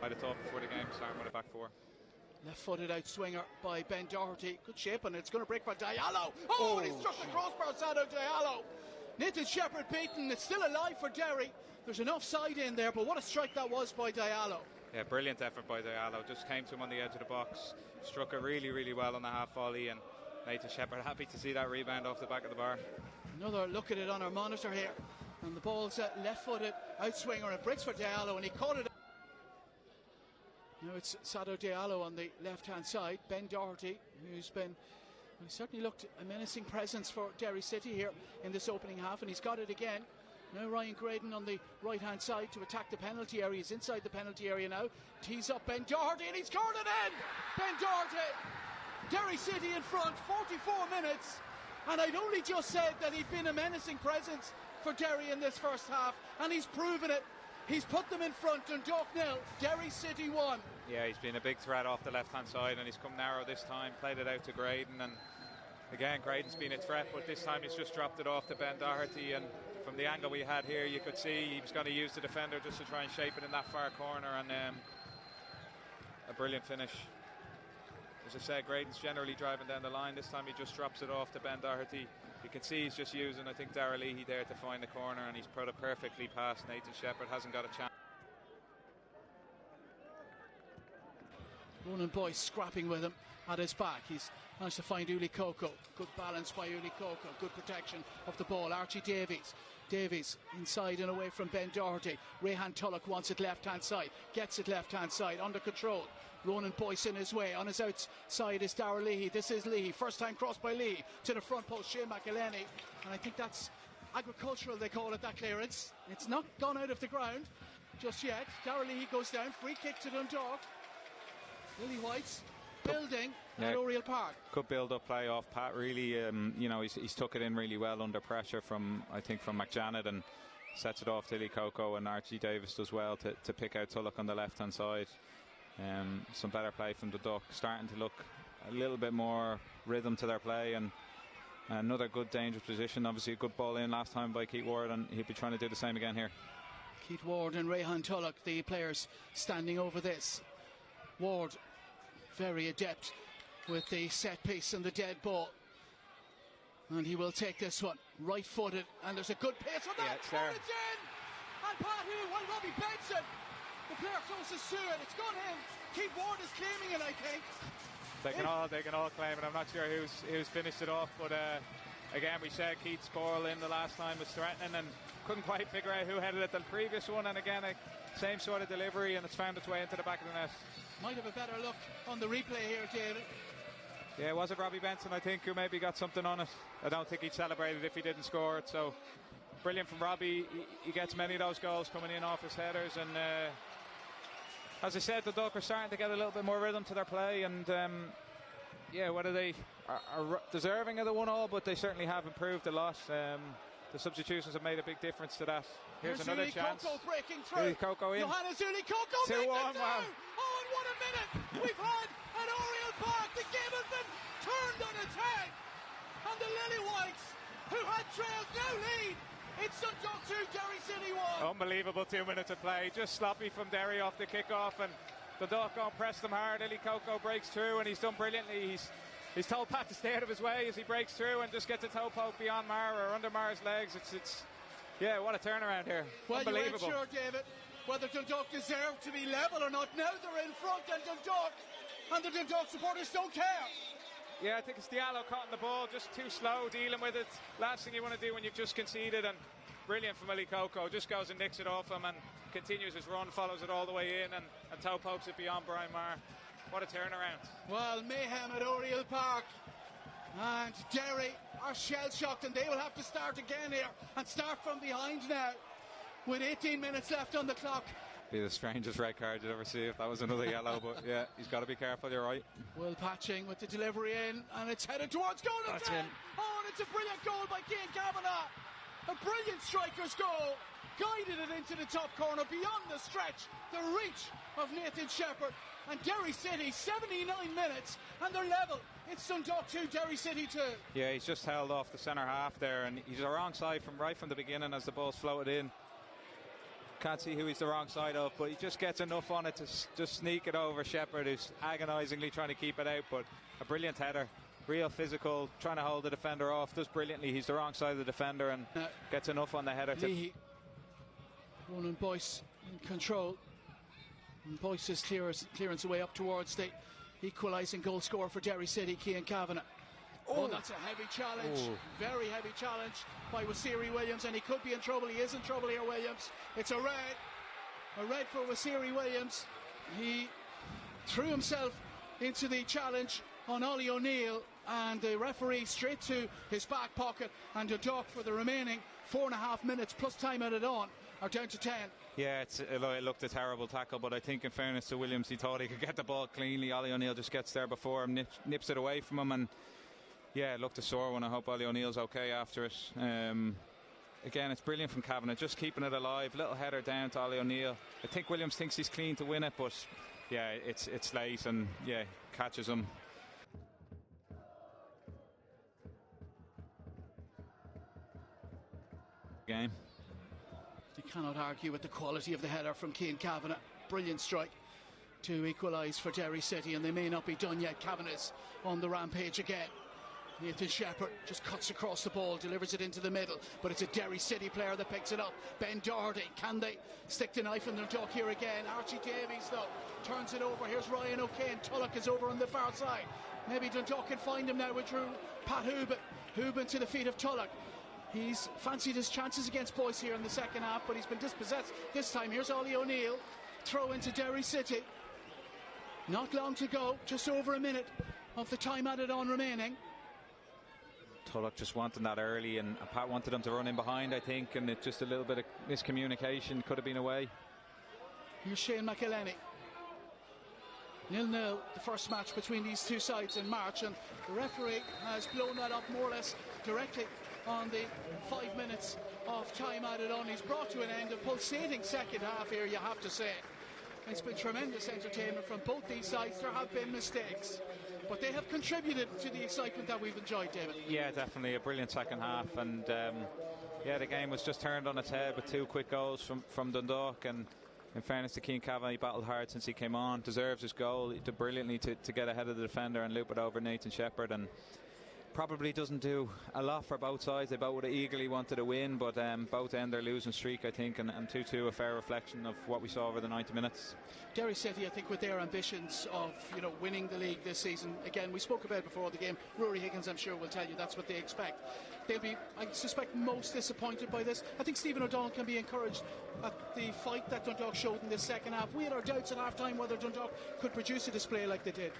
I'd have thought before the game, starting with a back four. Left-footed out swinger by Ben Doherty. Good shape, and it's going to break for Diallo. Oh, and he struck the crossbar, Sado Diallo. Nathan Shepherd beaten. It's still alive for Derry. There's an offside in there, but what a strike that was by Diallo. Yeah, brilliant effort by Diallo. Just came to him on the edge of the box, struck it really, really well on the half volley, and Nathan Shepherd happy to see that rebound off the back of the bar. Another look at it on our monitor here, and the ball's left-footed out swinger, and breaks for Diallo, and he caught it. Now it's Sado Diallo on the left-hand side. Ben Doherty, who's been, he certainly looked a menacing presence for Derry City here in this opening half, and he's got it again. Now Ryan Graydon on the right-hand side to attack the penalty area. He's inside the penalty area now. Tees up Ben Doherty, and he's scored it in! Ben Doherty! Derry City in front, 44 minutes. And I'd only just said that he'd been a menacing presence for Derry in this first half, and he's proven it. He's put them in front. Dundalk 0, Derry City 1. Yeah, he's been a big threat off the left-hand side, and he's come narrow this time, played it out to Graydon, and again, Graydon's been a threat, but this time he's just dropped it off to Ben Doherty, and from the angle we had here, you could see he was going to use the defender just to try and shape it in that far corner, and a brilliant finish. As I said, Graydon's generally driving down the line. This time he just drops it off to Ben Doherty. You can see he's just using, I think, Darragh Leahy there to find the corner, and he's put it perfectly past Nathan Shepherd. Hasn't got a chance. Ronan Boyce scrapping with him at his back. He's managed to find Uli Coco. Good balance by Uli Coco. Good protection of the ball. Archie Davies. Davies inside and away from Ben Doherty. Rehan Tulloch wants it left-hand side. Gets it left-hand side. Under control. Ronan Boyce in his way. On his outside is Darragh Leahy. This is Leahy. First time cross by Leahy to the front post. Shane McElhenney. And I think that's agricultural, they call it, that clearance. It's not gone out of the ground just yet. Darragh Leahy goes down. Free kick to Dundalk. Lily White's building at Oriel Park. Good build-up play off Pat, really. He's took it in really well under pressure from McJanet, and sets it off to Lee Coco, and Archie Davis does well to pick out Tulloch on the left-hand side. Some better play from the Duck, starting to look a little bit more rhythm to their play, and another good dangerous position. Obviously a good ball in last time by Keith Ward, and he'll be trying to do the same again here. Keith Ward and Rehan Tulloch, the players standing over this. Ward very adept with the set piece and the dead ball, and he will take this one right footed, and there's a good pace on that. It's in, and Pat Hill, well, Robbie Benson, the player closest to it, it's gone in. Keith Ward is claiming it, I think. They can all claim it. I'm not sure who's finished it off, but again, we said Keith's ball in the last time was threatening, and couldn't quite figure out who headed it the previous one, and again same sort of delivery, and it's found its way into the back of the net. Might have a better look on the replay here, David. Yeah, was it Robbie Benson, I think, who maybe got something on it? I don't think he'd celebrate it if he didn't score it. So brilliant from Robbie. He gets many of those goals coming in off his headers, and as I said, the Duck are starting to get a little bit more rhythm to their play, and whether they are deserving of the 1-1, but they certainly have improved a lot. The substitutions have made a big difference to that. Here's another chance. Coco breaking through. Uli Coco in. Johannes Uli Coco 2-1. Wow. Oh, and what a minute we've had at Oriel Park. The game has been turned on its head, and the Lily Whites, who had trailed no lead, it's Dundalk 2, Derry City 1. Unbelievable 2 minutes of play. Just sloppy from Derry off the kick-off, and the Dundalk going to press them hard. Uli Coco breaks through, and he's done brilliantly. He's told Pat to stay out of his way as he breaks through and just gets a toe poke beyond Mar or under Mar's legs. It's what a turnaround here. Well, unbelievable. You ain't sure, David, whether Dundalk deserve to be level or not. Now they're in front, and the Dundalk supporters don't care. Yeah, I think it's Diallo caught in the ball, just too slow dealing with it. Last thing you want to do when you've just conceded, and brilliant from Uli Coco. Just goes and nicks it off him and continues his run, follows it all the way in, and toe pokes it beyond Brian Marr. What a turnaround. Well, mayhem at Oriel Park, and Derry are shell-shocked, and they will have to start again here and start from behind now with 18 minutes left on the clock. Be the strangest red card you'd ever see if that was another yellow, but yeah, he's got to be careful, you're right. Will Patching with the delivery in, and it's headed towards goal. That's in. Oh, and it's a brilliant goal by Cian Kavanagh. A brilliant striker's goal. Guided it into the top corner beyond the stretch, the reach of Nathan Shepherd. And Derry City, 79 minutes, and they're level. It's Dundalk 2, Derry City 2. Yeah, he's just held off the centre half there, and he's a wrong side right from the beginning as the ball's floated in. can't see who he's the wrong side of, but he just gets enough on it to just sneak it over Shepherd, who's agonisingly trying to keep it out. But a brilliant header, real physical, trying to hold the defender off, does brilliantly. He's the wrong side of the defender and gets enough on the header to... Ronan Boyce in control, and Boyce's clearance away up towards the equalising goal scorer for Derry City, Cian Kavanagh. Oh, that's a heavy challenge. Very heavy challenge by Wasiri Williams, and he could be in trouble. He is in trouble here, Williams. It's a red for Wasiri Williams. He threw himself into the challenge on Ollie O'Neill, and the referee straight to his back pocket, and Dundalk for the remaining 4.5 minutes plus time added on are down to 10. Yeah, it looked a terrible tackle, but I think in fairness to Williams, he thought he could get the ball cleanly. Ollie O'Neill just gets there before him, nips it away from him, and yeah, it looked a sore one. I hope Ollie O'Neill's okay after it. Again, it's brilliant from Kavanagh, just keeping it alive. Little header down to Ollie O'Neill. I think Williams thinks he's clean to win it, but yeah, it's late, and yeah, catches him. Game. You cannot argue with the quality of the header from Cian Kavanagh. Brilliant strike to equalise for Derry City, and they may not be done yet. Kavanagh's on the rampage again. Nathan Shepherd just cuts across the ball, delivers it into the middle, but it's a Derry City player that picks it up. Ben Doherty, can they stick the knife in their duck here again? Archie Davies though turns it over. Here's Ryan O'Kane. Tulloch is over on the far side. Maybe Dundalk can find him now with Pat Hubin to the feet of Tulloch. He's fancied his chances against Boyce here in the second half, but he's been dispossessed this time. Here's Ollie O'Neill, throw into Derry City. Not long to go, just over a minute of the time added on remaining. Tulloch just wanted that early, and Pat wanted him to run in behind, I think, and it just a little bit of miscommunication, could have been away. Here's Shane McElhenney. 0-0, the first match between these two sides in March, and the referee has blown that up more or less directly on the 5 minutes of time added on. He's brought to an end. A pulsating second half here, you have to say. It's been tremendous entertainment from both these sides. There have been mistakes, but they have contributed to the excitement that we've enjoyed, David. Yeah, definitely a brilliant second half, and yeah, the game was just turned on its head with 2 quick goals from Dundalk, and in fairness to Cian Kavanagh, he battled hard since he came on, deserves his goal. He did brilliantly to get ahead of the defender and loop it over Nathan Shepherd, and probably doesn't do a lot for both sides. They both would have eagerly wanted to win, but both end their losing streak, I think, and 2-2 a fair reflection of what we saw over the 90 minutes. Derry City, I think, with their ambitions of winning the league this season, again, we spoke about it before the game. Rory Higgins, I'm sure, will tell you that's what they expect. They'll be, I suspect, most disappointed by this. I think Stephen O'Donnell can be encouraged at the fight that Dundalk showed in this second half. We had our doubts at half time whether Dundalk could produce a display like they did.